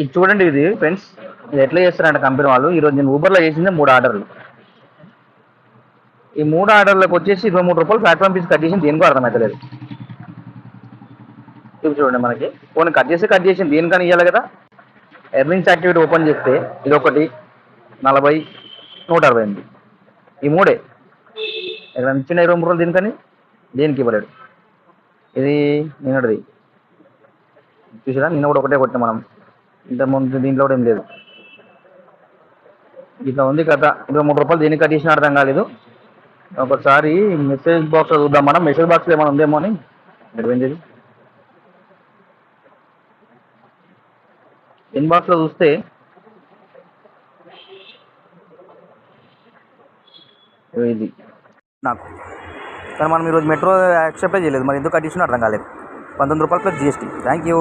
ఇది చూడండి, ఇది ఫ్రెండ్స్, ఇది ఎట్లా చేస్తారంటే కంపెనీ వాళ్ళు, ఈరోజు నేను ఊబర్లో చేసింది 3 ఆర్డర్లు. ఈ 3 ఆర్డర్లకు వచ్చేసి ₹23 ప్లాట్ఫామ్ ఫీజు కట్ చేసింది, దేనికో అర్థమవుతలేదు. ఇది చూడండి, మనకి ఫోన్ కట్ చేసింది దేనికని ఇవ్వాలి కదా. ఎర్నింగ్స్ యాక్టివిటీ ఓపెన్ చేస్తే ఇది ఒకటి 40, 168, ఈ మూడే. ఇక్కడ ఇచ్చిన ₹23 దీనికని, దేనికి ఇవ్వలేడు. ఇది నిన్నటిది చూసారా, నిన్న కూడా ఒకటే కొట్టిన మనం, ఇంతకుముందు దీంట్లో కూడా ఏం లేదు. ఇట్లా ఉంది కథ. ₹23 దేనికి కట్ చేసినా అర్థం కాలేదు. ఒకసారి మెసేజ్ బాక్స్లో చూద్దాం, మనం మెసేజ్ బాక్స్లో ఏమైనా ఉందేమో అని. ఎడిపోయింది ఇన్బాక్స్లో చూస్తే ఇది నాకు, కానీ మనం ఈరోజు మెట్రో యాక్సెప్టే చేయలేదు, మరి ఎందుకు కట్ చేసినా అర్థం కాలేదు. ₹19 ప్లస్ GST. Thank you.